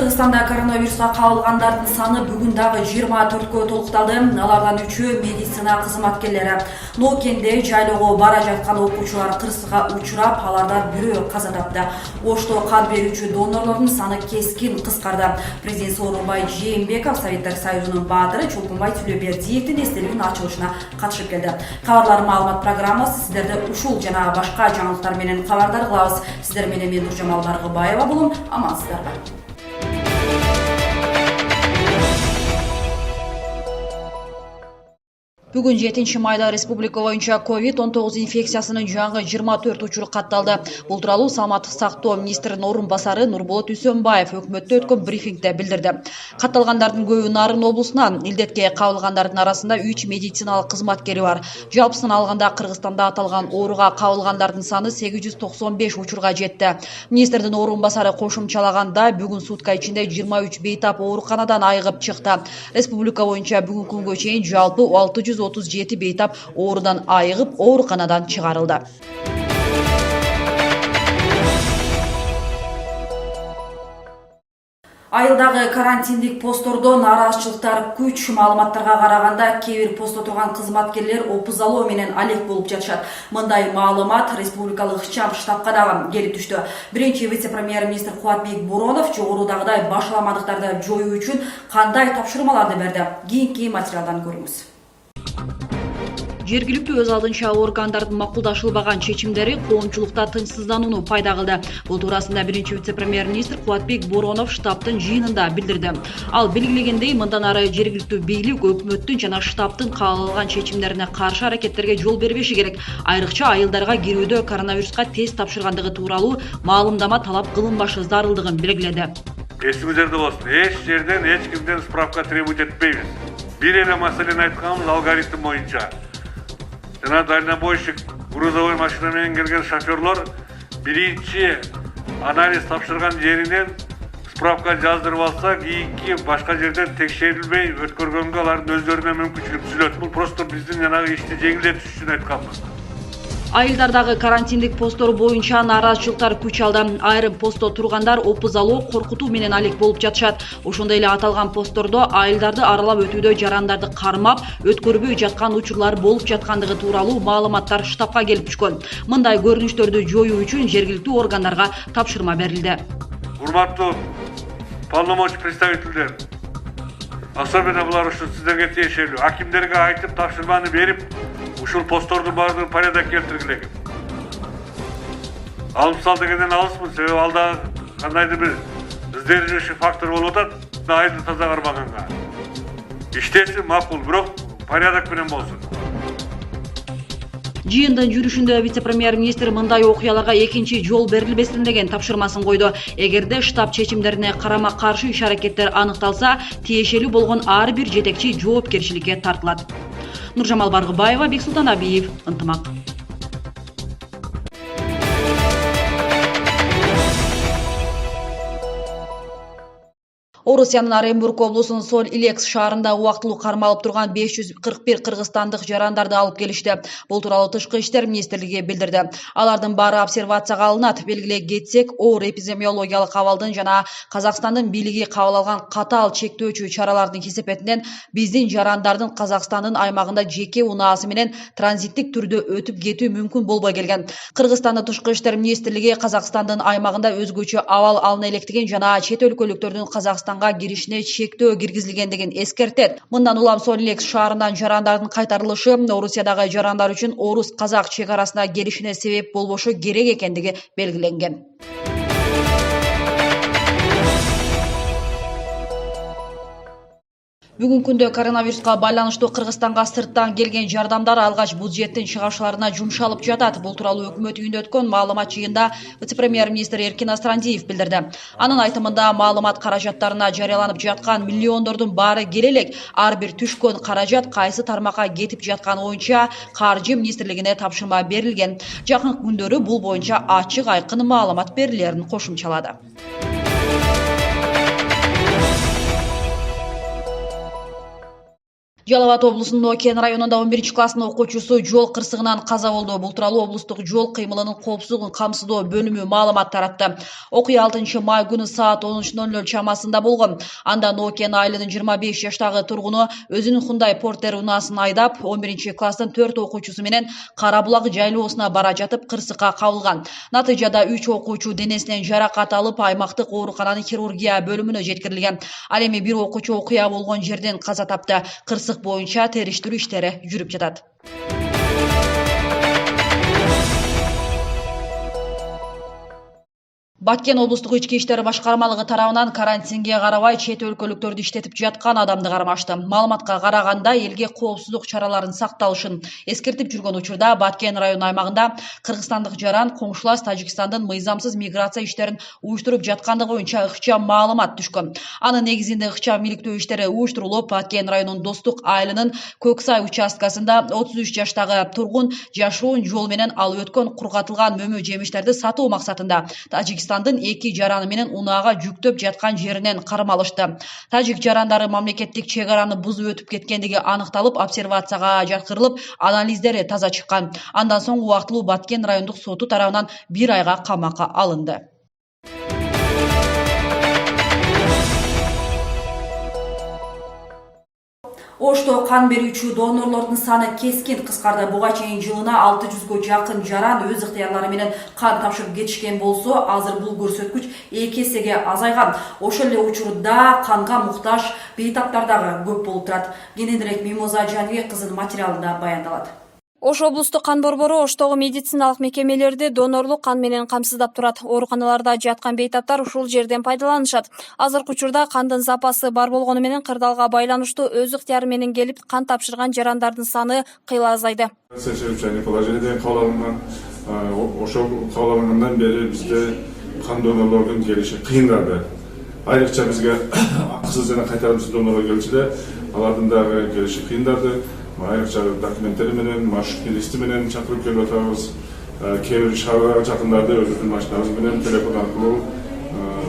Кыргызстанда коронавируска кабылгандардын саны бүгүн дагы 24кө толукталды. Алардан 3-ü медицина кызматкерлери. Ноокенде жайлоого бара жаткан окуучулар кырсыкка учурап, алардан бирөө каза тапты. Ошто кан берүүчү донорлордун саны кескин кыскарды. Президент Сооронбай Жээнбеков Советтер Союзунун баатыры Чолкунбай Сүлөбердиевдин эстелигинин ачылышына катышып келди. Кабарлар маалымат программасы сиздерди ушул жана башка жаңылыктар менен кабардар кылабыз. Сиздер менен мен Нуржамал Баргыбаева болом. Амансыздарбы. Бүгүн 7 майда республика боюнча COVID-19 инфекциясынын жаңы 24 учуру катталды. Бул тууралуу Саламаттык сактоо министринин орун басары Нурболот Үсөнбаев өкмөттө өткөн брифингде билдирди. Катталгандардын көбү Нарын облусунан, илдетке кабылгандардын арасында 3 медициналык кызматкери бар. Жалпысын алганда Кыргызстанда аталган ооруга кабылгандардын саны 895 учурга жетти. Министрдин орун басары кошумчалаганда, бүгүн сутка ичинде 23 бейтап ооруканадан айыгып чыкты. Республика боюнча бүгүн күнгө чейин жалпы 637 бейтап оорудан айыгып ооруканадан чыгарылды. Айылдагы карантиндик посттордо нааразычылыктар күч. Маалыматтарга караганда, кээ бир постто турган кызматкерлер опузалоо менен алек болуп жатышат. Мындай маалымат республикалык ыкчам штабка дагы келип түштү. Биринчи вице-премьер-министр Кубатбек Боронов жогорудагыдай башаламадыктарды жоюу үчүн кандай тапшырмаларды берди? Кийинки материалдан көрүңүз. Жергиликтүү өз алдынча органдардын макулдашылбаган чечимдери коомчулукта тынчсызданууну пайда кылды. Бул туурасында биринчи вице-премьер-министр Кубатбек Боронов штабтын жыйынында билдирди. Ал белгилегендей, мындан ары жергиликтүү бийлик өкмөттүн жана штабтын кабыл алган чечимдерине каршы аракеттерге жол бербеши керек. Айрыкча айылдарга кирүүдө коронавируска тест тапшыргандыгы тууралуу маалымдама талап кылынбашы зарылдыгын белгиледи. Эсиңиздерде болсун, эч жерден эч кимден справка требовать этпейбиз. Бир эле маселени айтканбыз алгоритм боюнча. Жана дальнобойщик грузовой машина менен келген шоферлор биринчи анализ тапшырган жеринен справка жаздырып алса, кийинки башка жерден текшерилбей өткөргөнгө алардын өздөрүнө мүмкүнчүлүк түзүлөт. Бул просто биздин жанагы ишти жеңилдетиш үчүн айтканбыз. Айылдардагы карантиндик посттор боюнча нааразычылыктар күч алды. Айрым постто тургандар опузалоо, коркутуу менен алек болуп жатышат. Ошондой эле аталган посттордо айылдарды аралап өтүүдө жарандарды кармап, өткөрбөй жаткан учурлар болуп жаткандыгы тууралуу маалыматтар штабка келип түшкөн. Мындай көрүнүштөрдү жоюу үчүн жергиликтүү органдарга тапшырма берилди. Урматтуу полномочий представительдер, особенно булар ушул сиздерге тиешелүү, акимдерге айтып тапшырманы берип, ушул посттордун баардыгын порядок келтиргиле. Алып сал дегенден алысмын, себеби алда кандайдыр бир ыздырышы фактор болуп атат, айды таза кармаганга. Иштесин макул, бирок порядок менен болсун. Жыйындын жүрүшүндө вице-премьер-министр мындай окуяларга экинчи жол берилбесин деген тапшырмасын койду. Эгерде штаб чечимдерине карама-каршы иш-аракеттер аныкталса, тиешелүү болгон ар бир жетекчи жоопкерчиликке тартылат. Нуржамал Баргыбаева, Бексултан Абиев, Ынтымак. Орусиянын Оренбург облусунун Соль Илекс шаарында убактылуу кармалып турган 541 кыргызстандык жарандарды алып келишти. Бул тууралуу Тышкы иштер министрлиги билдирди. Алардын баары обсервацияга алынат. Белгилей кетсек, оор эпидемиологиялык абалдын жана Казакстандын бийлиги кабыл алган катаал чектөөчү чаралардын кесепетинен биздин жарандардын Казакстандын аймагында жеке унаасы менен транзиттик түрдө өтүп кетүү мүмкүн болбой келген. Кыргызстандын Тышкы иштер министрлиги Казакстандын аймагында өзгөчө абал алына электигин жана чет өлкөлүктөрдүн Казакстанга киришине чектөө киргизилгендигин эскертет. Мындан улам Соль Илекс шаарынан жарандардын кайтарылышы Орусиядагы жарандар үчүн орус-казак чек арасына келишине себеп болбошу керек экендиги белгиленген. Бүгүнкү күндө коронавируска байланыштуу Кыргызстанга сырттан келген жардамдар алгач бюджеттин чыгашыларына жумшалып жатат. Бул тууралуу өкмөт үйүндө өткөн маалымат жыйында вице-премьер-министр Эркин Астрандиев билдирди. Анын айтымында маалымат каражаттарына жарыяланып жаткан миллиондордун баары келе элек. Ар бир түшкөн каражат кайсы тармакка кетип жатканы боюнча Каржы министрлигине тапшырма берилген. Жакын күндөрү бул боюнча ачык айкын маалымат берилерин кошумчалады. Жалал Абад облусунун Окен районунда 11-класстын окуучусу жол кырсыгынан каза болду. Бул тууралуу облустук жол кыймылынын коопсуздугун камсыздоо бөлүмү маалымат таратты. Окуя 6-май күнү саат 13:00 чамасында болгон. Андан Окен айылынын 25 жаштагы тургуну өзүнүн Hyundai Porter унаасын айдап 11-класстын 4 окуучусу менен Кара булак жайлоосуна бара жатып кырсыкка кабылган. Натыйжада 3 окуучу денесинен жаракат алып аймактык оорукананын хирургия бөлүмүнө жеткирилген. Ал эми бир окуучу окуя болгон жерден каза тапты. Боюнча териштирүү иштери жүрүп жатат. Баткен облустук ички иштер башкармалыгы тарабынан карантинге карабай чет өлкөлүктөрдү иштетип жаткан адамды кармашты. Маалыматка караганда элге коопсуздук чараларын сакталышын эскертип жүргөн учурда Баткен району аймагында кыргызстандык жаран коңшулас Тажикстандын мыйзамсыз миграция иштерин уюштуруп жаткандыгы боюнча ыкчам маалымат түшкөн. Анын негизинде ыкчам иликтөө иштери уюштурулуп, Баткен районунун Достук айылынын Көксай участкасында 33 жаштагы тургун жашыруун жол менен алып өткөн кургатылган мөмө жемиштерди сатуу максатында Тажикстандын 2 жараны менен унаага жүктөп жаткан жеринен кармалышты. Тажик жарандары мамлекеттик чек араны бузуп өтүп кеткендиги аныкталып, обсервацияга жаткырылып, анализдери таза чыккан. Андан соң убактылуу Баткен райондук соту тарабынан 1 айга камакка алынды. Ошто кан берүүчү донорлордун саны кескин кыскарды. Буга чейин жылына 600гө жакын жаран өз ыктыярлары менен кан тапшырып кетишкен болсо, азыр бул көрсөткүч 2 эсеге азайган. Ошол эле учурда канга муктаж бейтаптар дагы көп болуп турат. Кененирээк Мимоза Жаныбек кызынын материалында баяндалат. Ош облустук кан борбору Оштогу медициналык мекемелерди донорлук кан менен камсыздап турат. Ооруканаларда жаткан бейтаптар ушул жерден пайдаланышат. Азыркы учурда кандын запасы бар болгону менен кырдаалга байланыштуу өз ыктыяры менен келип кан тапшырган жарандардын саны кыйла азайды. Положение кабыл ошол кабыл алынгандан бери бизге кан донорлордун келиши кыйындады. Айрыкча бизге акысыз жана кайтарымсыз донорлор келчү, алардын дагы келиши кыйындады. Айрыкча документтери менен, маршрутный листи менен чакырып келип атабыз. Кээ бир шаарга жакындарды өзүбүздүн машинабыз менен телефон аркылуу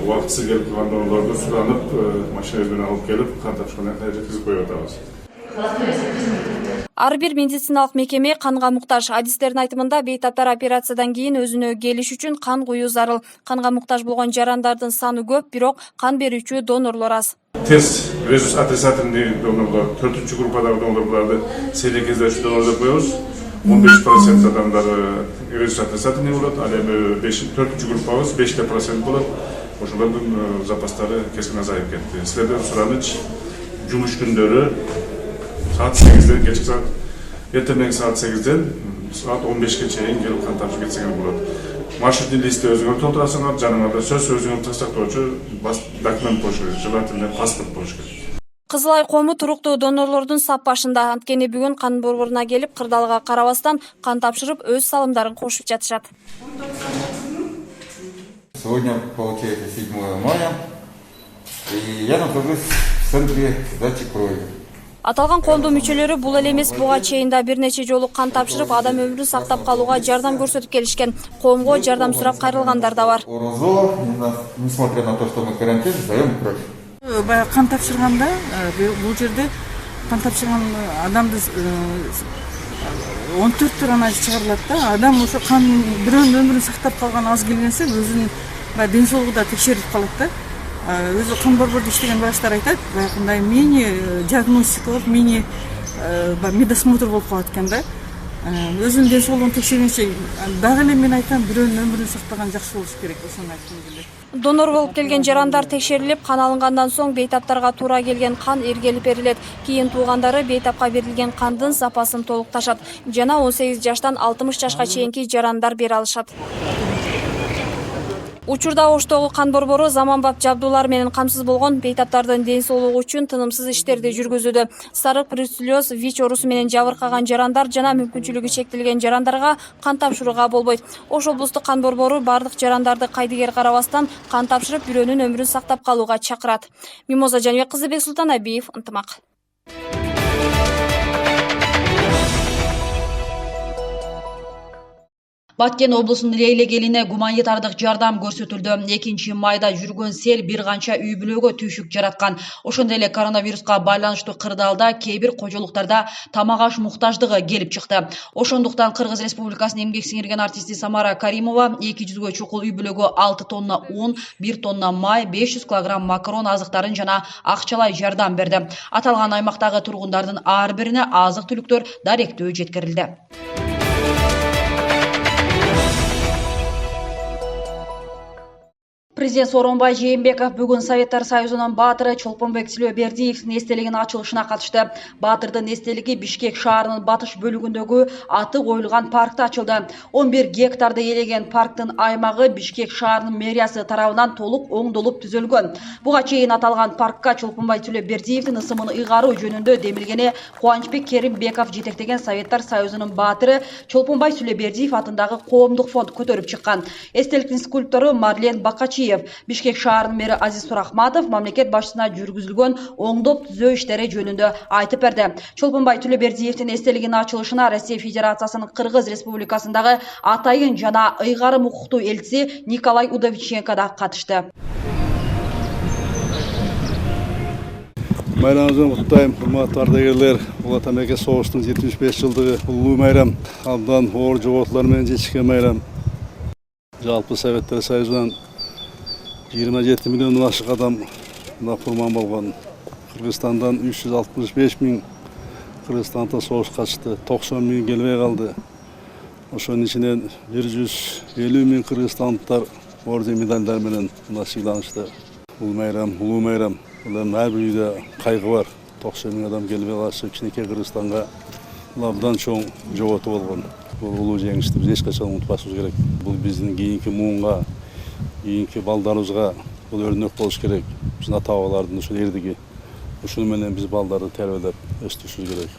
убактысыз келип калган донорлорду суранып, машинабыз менен алып келип, кан тапшырганда жеткизип коюп атабыз. Ар бир медициналык мекеме канга муктаж. Адистердин айтымында бейтаптар операциядан кийин өзүнө келиш үчүн кан куюу зарыл. Канга муктаж болгон жарандардын саны көп, бирок кан берүүчү донорлор аз. Тест резус отрицательный донорлор, 4-чү группадагы донорлорду селекиздөөчү донор деп коебуз. 15% адамдары резус отрицательный болот, ал эми 4-чү группабыз 5% болот. Ошолордун запастары кескин азайып кетти. Силерден сураныч, жумуш күндөрү saat 8'den, geçik saat, ertemengi saat 8'den saat 15'e çeyin gelip kan tapşırıp geçseniz болады. Маршрутный листти өзүңөр толтурасыңар, жаныңарда сөз өзүңөр тастактоочу документ болуш керек, желательно паспорт болуш керек. Кызылай кому туруктуу донорлордун сап башында. Анткени бүгүн кан борборуна келип, кырдаалга карабастан кан тапшырып, өз салымдарын кошуп жатышат. Сегодня получается 7 мая, и я нахожусь в центре сдачи крови. Аталган коомдун мүчөлөрү бул эле эмес, буга чейин да бир нече жолу кан тапшырып, адам өмүрүн сактап калууга жардам көрсөтүп келишкен. Коомго жардам сурап кайрылгандар да бар. ОРЗО, несмотря на то, что мы карантин, сдаем кровь. Баягы кан тапшырганда бул жерде кан тапшырган адамды 14 турана чыгарылат да. Адам ошо кан бирөөнүн өмүрүн сактап калган аз келгенсе, өзүнүн ден соолугу да текшерилип калат да. Өзү кан борбордо иштеген врачтар айтат, баягындай мини-диагностика болуп, мини-медосмотр болуп калат экен да. Өзүнүн ден соолугун текшергенче, дагы эле мен айтам, бирөөнүн өмүрүн сактаган жакшы болуш керек, ошону айткым келет. Донор болуп келген жарандар текшерилип, кан алынгандан соң бейтаптарга туура келген кан эргелип берилет. Кийин туугандары бейтапка берилген кандын запасын толукташат. Жана 18 жаштан 60 жашка чейинки жарандар бере алышат. Учурда Оштогу кан борбору заманбап жабдуулар менен камсыз болгон бейтаптардын ден соолугу үчүн тынымсыз иштерди жүргүзүүдө. Сарык, бруцеллез, ВИЧ оорусу менен жабыркаган жарандар жана мүмкүнчүлүгү чектелген жарандарга кан тапшырууга болбойт. Ош облустук кан борбору бардык жарандарды кайдыгер карабастан кан тапшырып, бирөөнүн өмүрүн сактап калууга чакырат. Мимоза Жаныбек кызы, Бексултан Абиев, Ынтымак. Баткен облусунун Лейлек элине гуманитардык жардам көрсөтүлдү. 2 майда жүргөн сел бир канча үй бүлөгө түйшүк жараткан. Ошондой эле коронавируска байланыштуу кырдаалда кээ бир кожолуктарда тамак аш муктаждыгы келип чыкты. Ошондуктан Кыргыз Республикасынын эмгек сиңирген артисти Самара Каримова 200гө чукул үй бүлөгө 6 тонна un, 1 тонна май, 500 килограмм макарон азыктарын жана акчалай жардам берди. Аталган аймактагы тургундардын ар бирине азык түлүктөр даректөө жеткирилди. Президент Сооронбай Жээнбеков бүгүн Советтер Союзунун баатыры Чолпонбек Тилөөбердиевдин эстелигинин ачылышына катышты. Баатырдын эстелиги Бишкек шаарынын батыш бөлүгүндөгү аты коюлган паркта ачылды. 11 гектарды ээлеген парктын аймагы Бишкек шаарынын мэриясы тарабынан толук оңдолуп түзөлгөн. Буга чейин аталган паркка Чолпонбай Тилөөбердиевдин ысымын ыйгаруу жөнүндө демилгени Кубанычбек Керимбеков жетектеген Советтер Союзунун баатыры Чолпонбай Тилөөбердиев атындагы коомдук фонд көтөрүп чыккан. Эстеликтин скульптору Марлен Бакачиев, Бишкек шаарынын мэри Азиз Сурахматов мамлекет башчысына жүргүзүлгөн оңдоп түзөө иштери жөнүндө айтып берди. Чолпонбай Тилөөбердиевдин эстелигинин ачылышына Россия Федерациясынын Кыргыз Республикасындагы атайын жана ыйгарым укуктуу элчиси Николай Удовиченко да катышты. Bayramınızı kutlayayım, hurmatlı ardagерler. Ulu Atамеке soğuştunun 75 жылдыгы улуу майрам. Абдан оор жоготуулар менен жетишкен майрам. Жалпы Советтер Союзунан 27 миллиондон ашык адам курман болгон. Кыргызстандан 365 миң Кыргызстанда соғыш катышты. 90 миң келбей калды. Ошонун ичинен 150 миң кыргызстандыктар орден медальдар менен сыйланышты. Улуу майрам. Улам ар бир үйдө кайгы бар. 90 миң адам келбей калышы кичинекей Кыргызстанга абдан чоң жоготуу болгон. Бул улуу жеңишти биз эч качан унутпашыбыз керек. Бул биздин кийинки муунга, кийинки балдарыбызга бул өрнөк болуш керек. Биздин ата-бабалардын ушул эрдиги. Ушуну менен биз балдарды тербелеп өстүрүшүбүз керек.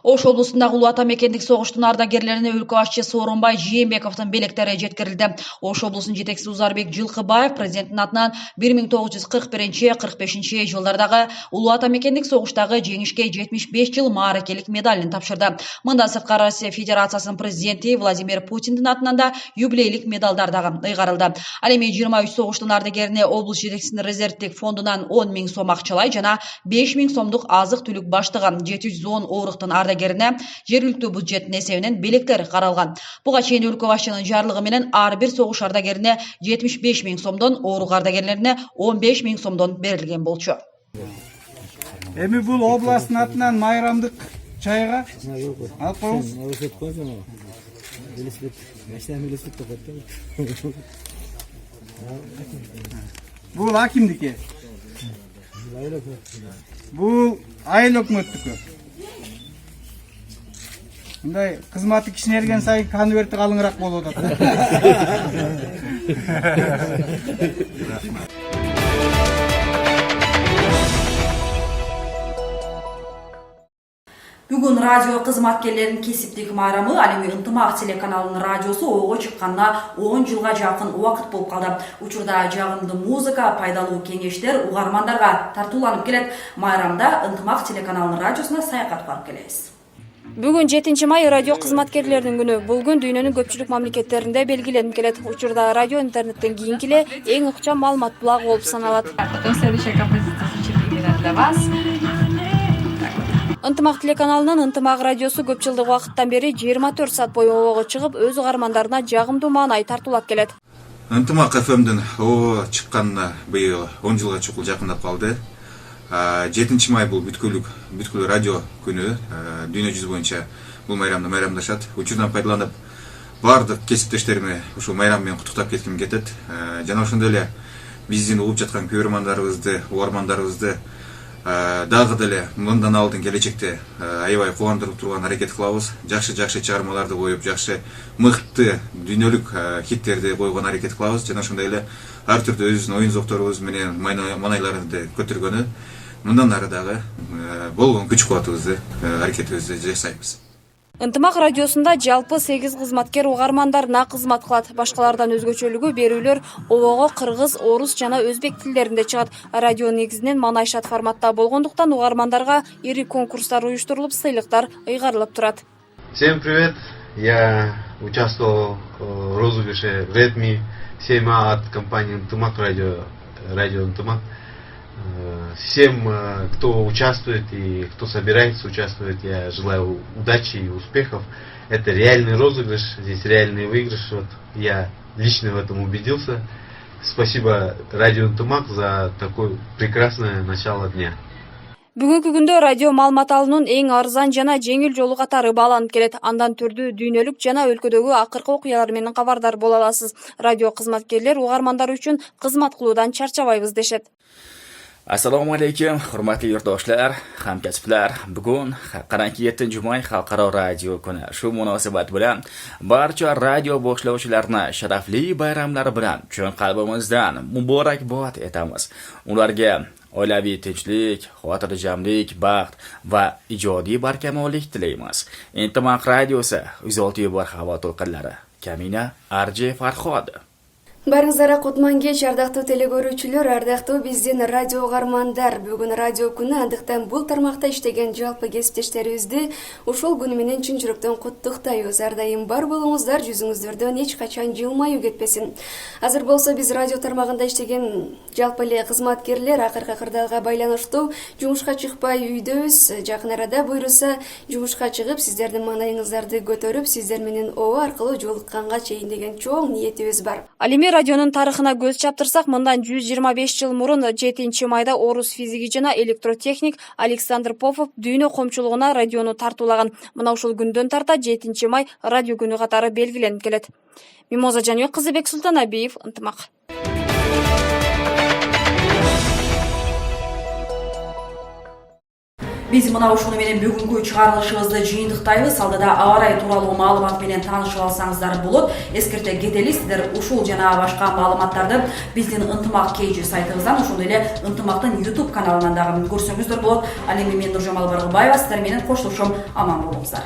Ош облусундагы Улуу Атамекендик согуштун ардагерлерине өлкө башчы Сооронбай Жээнбековдун белектери жеткирилди. Ош облусунун жетекчиси Узарбек Жылкыбаев президенттин атынан 1941-45 жылдардагы Улуу Атамекендик согуштагы жеңишке 75 жыл мааракелик медалин тапшырды. Мындан сырткары Россия Федерациясынын президенти Владимир Путиндин атынан да юбилейлик медалдар дагы ыйгарылды. Ал эми 23 согуштун ардагерине облус жетекчисинин резервдик фондунан 10 миң сом акчалай жана 5 миң сомдук азык түлүк баштыгы 710 ооруктун ардагерине жергиликтүү бюджеттин эсебинен белектер каралган. Буга чейин өлкө башчынын жарлыгы менен ар бир согуш ардагерине 75 миң сомдон, оорук ардагерлерине 15 миң сомдон берилген болчу. Эми бул областтын атынан майрамдык чайга алып коебуз. Бул акимдики. Бул айыл өкмөттүкү. Мындай кызматы кичинерген сайын конверти калыңыраак болуп атат. Бүгүн радио кызматкерлеринин кесиптик майрамы, ал эми Ынтымак телеканалынын радиосу ого чыкканына 10 жылга жакын убакыт болуп калды. Учурда жагымдуу музыка, пайдалуу кеңештер угармандарга тартууланып келет. Майрамда Ынтымак телеканалынын радиосуна саякат барып келебиз. Бүгүн 7 май радио кызматкерлеринин күнү. Бул күн дүйнөнүн көпчүлүк мамлекеттеринде белгиленип келет. Учурда радио интернеттен кийинки эле эң ыкчам маалымат булагы болуп саналат. Следующая композиция звучит именно для вас. Ынтымак телеканалынын Ынтымак радиосу көп жылдык убакыттан бери 24 саат бою ого чыгып, өз угармандарына жагымдуу маанай тартуулап келет. Ынтымак ФМдин ого чыкканына быйыл 10 жылга чукул жакындап калды. 7 май бул бүткүл радио күнү. Дүйнө жүзү боюнча бул майрамды майрамдашат. Учурдан пайдаланып баардык кесиптештериме ушул майрам менен куттуктап кетким кетет. Жана ошондой эле биздин угуп жаткан көрөрмандарыбызды, угармандарыбызды дагы деле мындан алдын келечекте аябай кубандырып турган аракет кылабыз. Жакшы чыгармаларды коюп, жакшы мыкты дүйнөлүк хиттерди койгон аракет кылабыз. Жана ошондой эле ар түрдүү өзүбүздүн оюн зокторубуз менен маанайларды көтөргөнү мындан ары дагы болгон күч кубатыбызды аракетибизди жасайбыз. Ынтымак радиосунда жалпы 8 кызматкер угармандарына кызмат кылат. Башкалардан өзгөчөлүгү берүүлөр обого кыргыз, орус жана өзбек тилдеринде чыгат. Радио негизинен манайшат форматта болгондуктан угармандарга ири конкурстар уюштурулуп, сыйлыктар ыйгарылып турат. Всем привет! Я участвовал в розыгрыше Redmi 7A от компании Ынтымак радио Ынтымак. Всем, кто участвует и кто собирается участвовать, я желаю удачи и успехов. Это реальный розыгрыш, здесь реальный выигрыш. Вот я лично в этом убедился. Спасибо радио Ынтымак за такое прекрасное начало дня. Бүгүнкү күндө радио маалымат алуунун эң арзан жана жеңил жолу катары бааланып келет. Андан түрдүү дүйнөлүк жана өлкөдөгү акыркы окуялар менен кабардар боло аласыз. Радио кызматкерлер угармандар үчүн кызмат кылуудан чарчабайбыз дешет. Assalomu alaykum, hurmatli yurtdoshlar, hamkasblar. Bugun qarangki 7-may xalqaro radio kuni. Shu munosabat bilan barcha radio boshlovchilarini sharafli bayramlari bilan chin qalbimizdan muborakbod etamiz. Ularga oilaviy tinchlik, xotirjamlik, baxt va ijodiy barkamollik tilaymiz. Ынтымак radiosi 106.1 havo to'lqinlari. Kamina RJ Farhod. Барыңыздарга кутман кеч, ардактуу телекөрүүчүлөр, ардактуу биздин радио угармандар. Бүгүн радио күнү, андыктан бул тармакта иштеген жалпы кесиптештерибизди ушул күнү менен чын жүрөктөн куттуктайбыз. Ар дайым бар болуңуздар, жүзүңүздөрдөн эч качан жылмаюу кетпесин. Азыр болсо биз радио тармагында иштеген жалпы эле кызматкерлер акыркы кырдаалга байланыштуу жумушка чыкпай үйдөбүз. Жакын арада буйруса жумушка чыгып, сиздердин маанайыңыздарды көтөрүп, сиздер менен оо аркылуу жолукканга чейин деген чоң ниетибиз бар. Радионун тарыхына көз чаптырсак, мындан 125 жыл мурун 7-майда орус физиги жана электротехник Александр Попов дүйнө коомчулугуна радиону тартуулаган. Мына ушул күндөн тарта 7-май радио күнү катары белгиленип келет. Мимоза Жаныбек кызы, Бек Султанабиев, Ынтымак. Биз мына ушуну менен бүгүнкү чыгарылышыбызды жыйынтыктайбыз. Алдыда аба ырайы тууралуу маалымат менен таанышып алсаңыздар болот. Эскерте кетели, сиздер ушул жана башка маалыматтарды биздин Ынтымак KG сайтыбыздан, ошондой эле Ынтымактын YouTube каналынан дагы көрсөңүздөр болот. Ал эми мен Нуржамал Баргыбаева сиздер менен коштошом, аман болуңуздар.